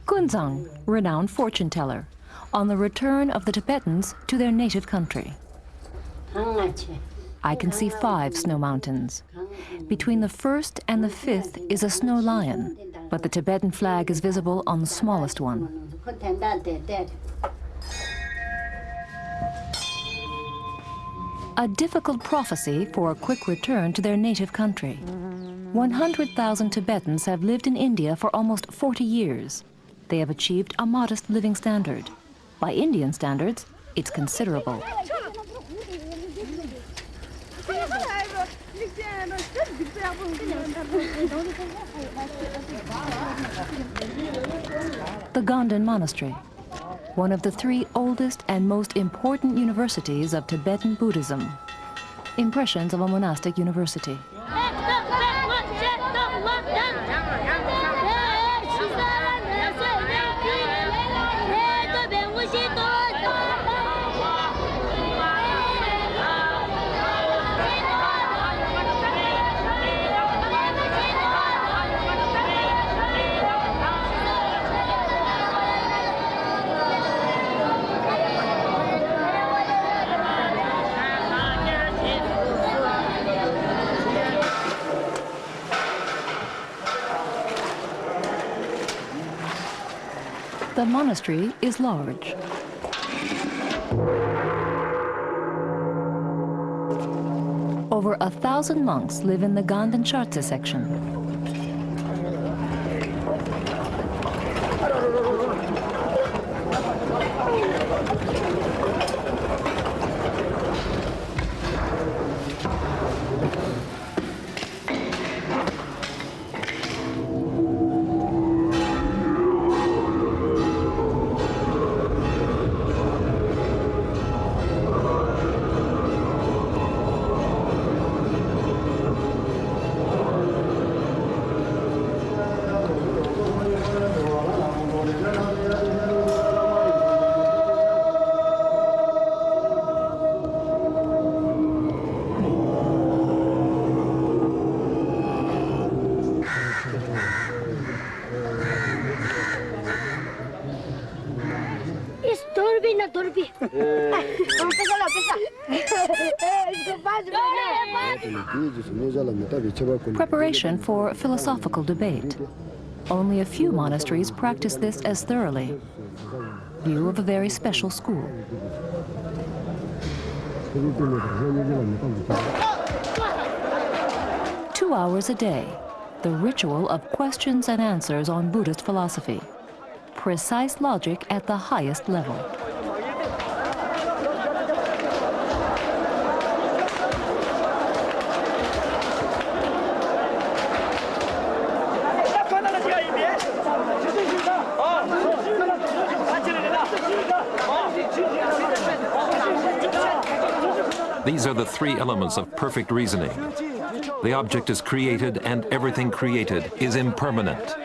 Kunzang, renowned fortune teller, on the return of the Tibetans to their native country. I can see 5 snow mountains. Between the first and the 5th is a snow lion, but the Tibetan flag is visible on the smallest one. A difficult prophecy for a quick return to their native country. 100,000 Tibetans have lived in India for almost 40 years. They have achieved a modest living standard. By Indian standards, it's considerable. The Gondan Monastery, one of the 3 oldest and most important universities of Tibetan Buddhism. Impressions of a monastic university. The monastery is large. Over 1,000 monks live in the Gondan Chartse section. Preparation for philosophical debate. Only a few monasteries practice this as thoroughly. View of a very special school. Two hours a day, the ritual of questions and answers on Buddhist philosophy. Precise logic at the highest level. These are the 3 elements of perfect reasoning. The object is created and everything created is impermanent.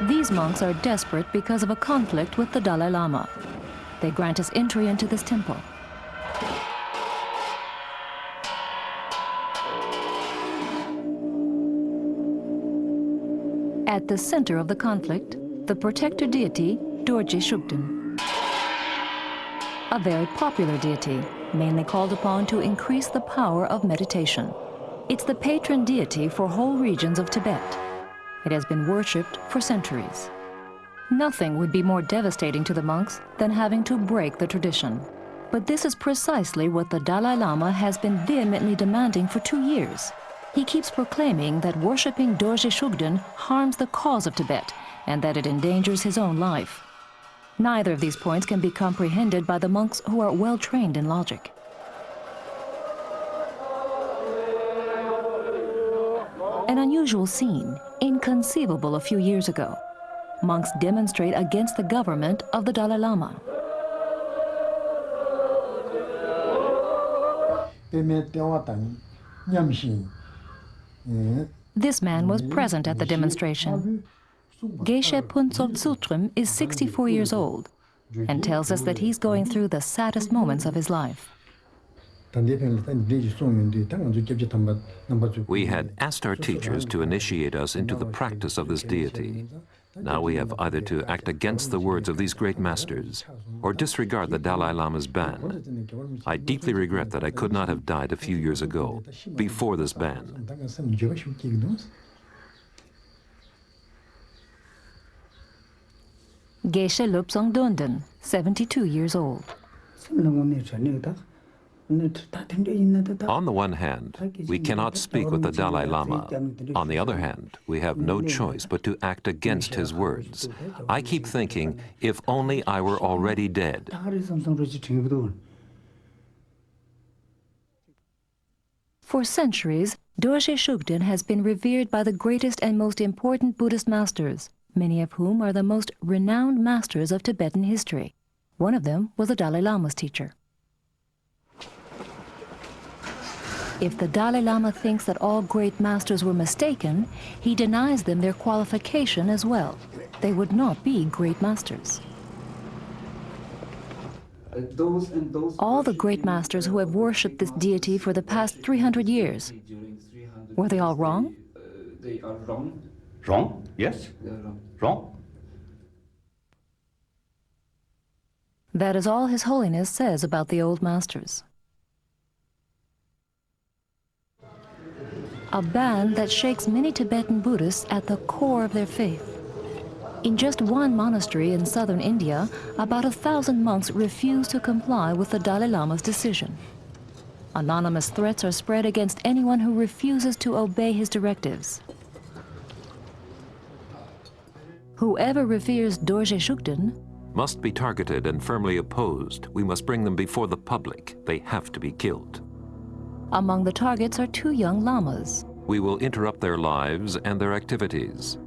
These monks are desperate because of a conflict with the Dalai Lama. They grant us entry into this temple. At the center of the conflict, the protector deity, Dorje Shugden. A very popular deity, mainly called upon to increase the power of meditation. It's the patron deity for whole regions of Tibet. It has been worshipped for centuries. Nothing would be more devastating to the monks than having to break the tradition. But this is precisely what the Dalai Lama has been vehemently demanding for 2 years. He keeps proclaiming that worshipping Dorje Shugden harms the cause of Tibet and that it endangers his own life. Neither of these points can be comprehended by the monks who are well trained in logic. An unusual scene, inconceivable a few years ago. Monks demonstrate against the government of the Dalai Lama. This man was present at the demonstration. Geshe Punsot Sutrim is 64 years old and tells us that he's going through the saddest moments of his life. We had asked our teachers to initiate us into the practice of this deity. Now we have either to act against the words of these great masters or disregard the Dalai Lama's ban. I deeply regret that I could not have died a few years ago, before this ban. Geshe Lobsang Donden, 72 years old. On the one hand, we cannot speak with the Dalai Lama. On the other hand, we have no choice but to act against his words. I keep thinking, if only I were already dead. For centuries, Dorje Shugden has been revered by the greatest and most important Buddhist masters, many of whom are the most renowned masters of Tibetan history. One of them was the Dalai Lama's teacher. If the Dalai Lama thinks that all great masters were mistaken, he denies them their qualification as well. They would not be great masters. All the great masters who have worshipped this deity for the past 300 years, were they all wrong? They are wrong. Wrong? Yes. Wrong. That is all His Holiness says about the old masters. A ban that shakes many Tibetan Buddhists at the core of their faith. In just one monastery in southern India, about 1,000 monks refuse to comply with the Dalai Lama's decision. Anonymous threats are spread against anyone who refuses to obey his directives. Whoever reveres Dorje Shugden must be targeted and firmly opposed. We must bring them before the public. They have to be killed. Among the targets are 2 young lamas. We will interrupt their lives and their activities.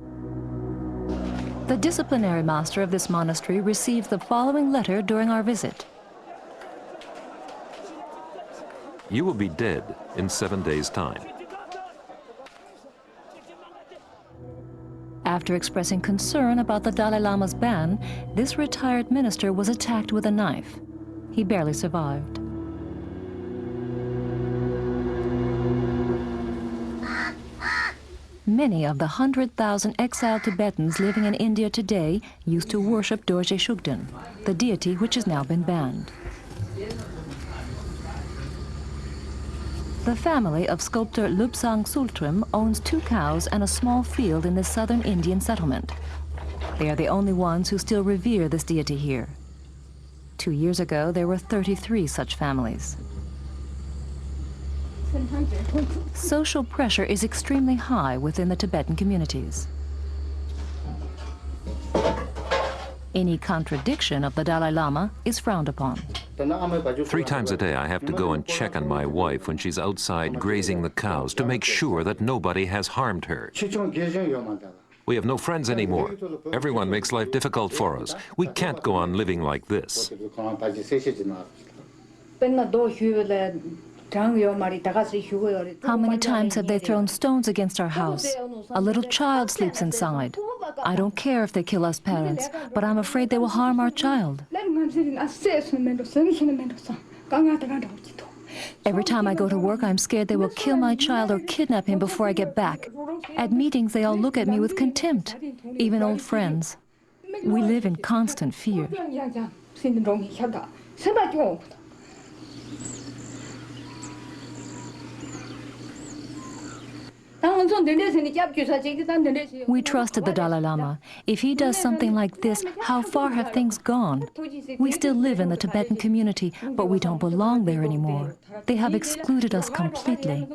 The disciplinary master of this monastery received the following letter during our visit. You will be dead in 7 days' time. After expressing concern about the Dalai Lama's ban, this retired minister was attacked with a knife. He barely survived. Many of the 100,000 exiled Tibetans living in India today used to worship Dorje Shugden, the deity which has now been banned. The family of sculptor Lobsang Sultrim owns 2 cows and a small field in the southern Indian settlement. They are the only ones who still revere this deity here. 2 years ago, there were 33 such families. Social pressure is extremely high within the Tibetan communities. Any contradiction of the Dalai Lama is frowned upon. 3 times a day I have to go and check on my wife when she's outside grazing the cows to make sure that nobody has harmed her. We have no friends anymore. Everyone makes life difficult for us. We can't go on living like this. How many times have they thrown stones against our house? A little child sleeps inside. I don't care if they kill us parents, but I'm afraid they will harm our child. Every time I go to work, I'm scared they will kill my child or kidnap him before I get back. At meetings, they all look at me with contempt, even old friends. We live in constant fear. We trusted the Dalai Lama. If he does something like this, how far have things gone? We still live in the Tibetan community, but we don't belong there anymore. They have excluded us completely.